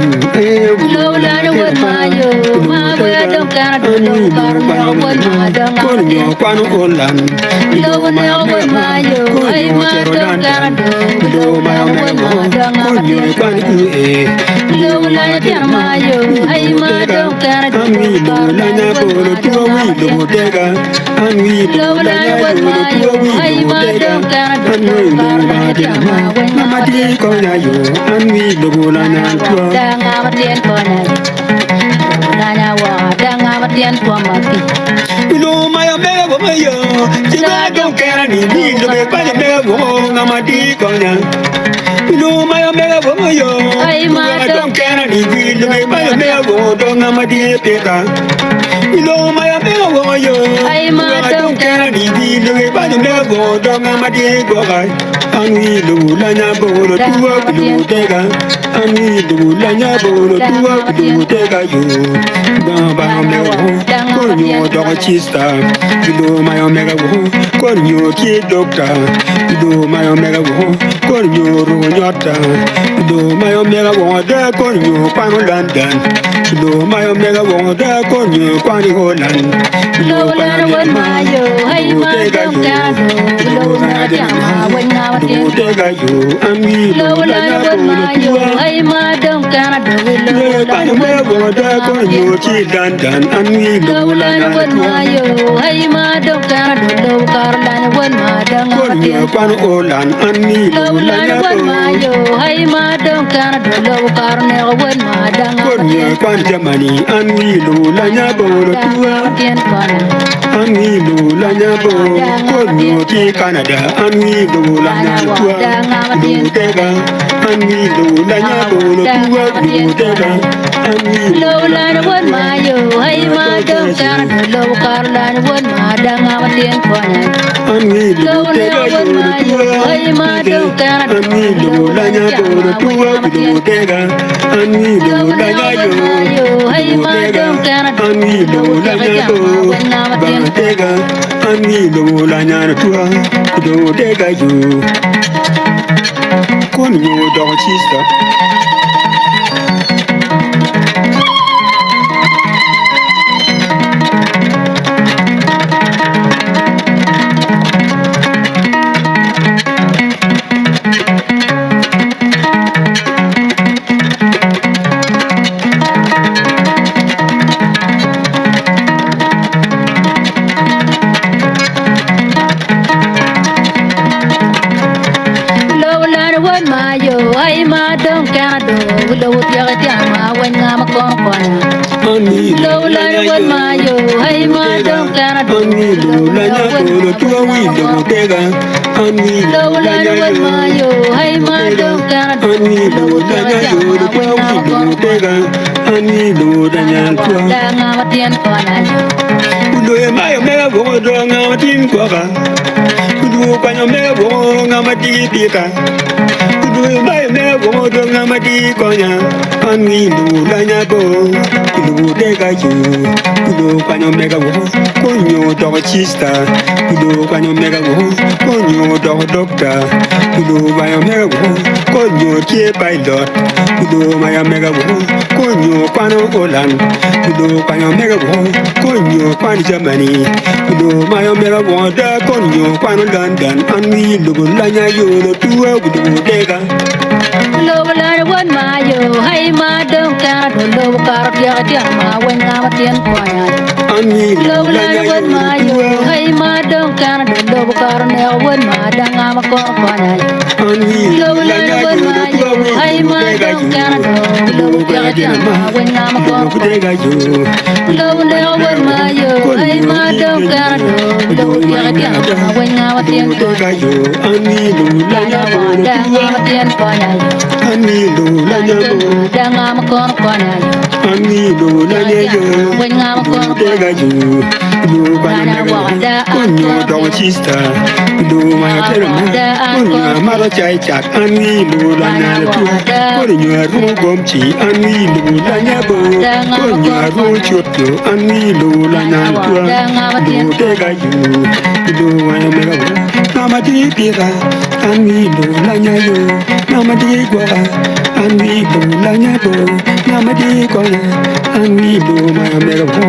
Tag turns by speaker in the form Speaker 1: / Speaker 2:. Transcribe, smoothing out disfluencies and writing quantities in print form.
Speaker 1: Lo la no wet ma yo, ma we don't care do lo kar no wet ma dang
Speaker 2: con nhỏ quan olan
Speaker 1: lo no wet ma yo, ai ma don't care do lo kar wet ma dang
Speaker 2: con nhỏ quan e
Speaker 1: lo la no tiar ma yo, ai ma don't care do
Speaker 2: ami
Speaker 1: lo
Speaker 2: lo
Speaker 1: kar
Speaker 2: la nya bo lo tu wi lo tega ami
Speaker 1: lo
Speaker 2: lo
Speaker 1: la
Speaker 2: la
Speaker 1: no
Speaker 2: nya
Speaker 1: wet
Speaker 2: bo
Speaker 1: ma
Speaker 2: lo tu
Speaker 1: yo,
Speaker 2: wi
Speaker 1: ai
Speaker 2: lo
Speaker 1: ma
Speaker 2: tega
Speaker 1: don't care do
Speaker 2: ami
Speaker 1: lo
Speaker 2: lo
Speaker 1: kar
Speaker 2: ma
Speaker 1: no
Speaker 2: de
Speaker 1: tiar
Speaker 2: ma
Speaker 1: ma wen
Speaker 2: na ma ti ko nya yo ami lo la nya tu
Speaker 1: dang ma tien ko na na nya wa dang ma tien ko ma ti
Speaker 2: lo ma ya me bo ma yo ti ma don ke na ni ni lo be pa me bo na ma ti ko nya lo ma ya me bo ma yo
Speaker 1: ai ma
Speaker 2: don ke na ni lo be pa me bo do na ma ti pe ka lo ma ya me bo ma yo
Speaker 1: ai ma
Speaker 2: don ke na ni lo be pa me bo do na ma ti ko ka ani lo la nya bo lo tu wa lo te ka ani lo la nya bo lo tu wa lo te ka yo ba ba me bo ko nyo do chista lo ma ya me bo ko nyo ki doctor lo ma ya me bo ko nyo ro nyota lo ma ya me bo da ko nyo pa no London lo ma ya me bo da ko nyo pa ni Holland
Speaker 1: lo la no wet ma yo, ai ma don't care do lo na tiar ma wen na ma tien
Speaker 2: te ga yo ami
Speaker 1: lo la no wet ma yo, ai ma don't care do lo la no wet ma
Speaker 2: da ko nyo ki London ami
Speaker 1: lo la no wet ma yo, ai ma don't care do lo kar la no wet ma dang ma
Speaker 2: Con
Speaker 1: tien
Speaker 2: nhỏ quan Olan ani
Speaker 1: lo la no wet ma yo, ai ma don't care do lo kar ne wet ma dang ma
Speaker 2: con nhỏ quan Germany ani lu la nya bo lo tua
Speaker 1: tien ko na
Speaker 2: ani lu la nya bo con nhỏ ki Canada ani lu la nya tua lu te ga ani lu la nya bo lo tua lu te ga ani
Speaker 1: lo la no wet ma yo, ai ma don't care do lo kar la no wet ma dang ma tien ko na
Speaker 2: ani lu
Speaker 1: lo
Speaker 2: te
Speaker 1: la
Speaker 2: ga
Speaker 1: wet ma yo, ai ma don't care do
Speaker 2: ani lu la nya bo lo tua lu te ga ani lu la nya yo
Speaker 1: ai ma don't care do
Speaker 2: ani lu la nya bo ba te ga ani lu la nya tua lu te ga yo con yo do chista
Speaker 1: ai ma don't care do lo tiar tiar ma wen na ma kon kon
Speaker 2: ani
Speaker 1: lo la no wet ma yo, ai ma don't care do
Speaker 2: ani lu la nya bo lo tua wi lu te ga ani
Speaker 1: lo la no wet ma yo, ai ma don't care do
Speaker 2: ani lu la nya yo lo tua wi lu te ga ani lu la nya tua
Speaker 1: dang ma tien ko na
Speaker 2: Udo ya mayo mega bo do nga matin ko ka Udo pa nyo mega bo nga mati pika Udo ya mayo mega bo do nga mati ko nya Ani lu la nya bo Udo de ga ju Udo pa nyo mega bo ko nyo do chista Udo pa nyo mega bo ko nyo do doctor Udo pa nyo mega bo ko nyo ke pilot Udo ma ya mega bo ko nyo pa no Olan Udo pa nyo mega bo ko nyo pa Germany Udo ma ya mega bo da ko nyo pa no London Ani lu la nya yo lo tuwa udo de ga
Speaker 1: lo la no wet ma yo, ai ma don't care do lo kar tiar tiar ma wen na ma tien ko na
Speaker 2: Ani
Speaker 1: lo
Speaker 2: lu
Speaker 1: la
Speaker 2: la
Speaker 1: no
Speaker 2: nya yo
Speaker 1: wet
Speaker 2: lo
Speaker 1: ma yo,
Speaker 2: tuwa
Speaker 1: ai ma don't care do lo kar ne wet ma dang ma kon ko na
Speaker 2: Ani
Speaker 1: lo
Speaker 2: lu
Speaker 1: la
Speaker 2: la
Speaker 1: no
Speaker 2: nya
Speaker 1: wet
Speaker 2: yo
Speaker 1: ma
Speaker 2: lo
Speaker 1: yo,
Speaker 2: tuwa
Speaker 1: ai ma don't care do lo tiar tiar ma wen na ma kon ko
Speaker 2: de ga yo
Speaker 1: lo la no wet ma yo, ai ma don't care do lo tiar tiar ma wen na ma tien ko
Speaker 2: de ga yo Ani lu la nya bo lo
Speaker 1: dang
Speaker 2: tuwa
Speaker 1: ma tien ko na
Speaker 2: Ani lu la nya bo
Speaker 1: dang ma kon ko na
Speaker 2: Ani lu la nya yo
Speaker 1: wen na ma kon ko
Speaker 2: de ga yo Lu pa nya bo ko nyo do chista Lu ma ya te ma ko nyo ma lo chai chat Ani lu la nya tuwa ko nyo ru gom chi Ani lu la nya bo ko nyo ru chut yo Ani lu la nya tuwa Lu de ga yo Lu ma ya me ga bo Nama di pira Ani lu la nya yo Nama di gwa Ani lu la nya bo ngamadi konya anwi bu ma mero ho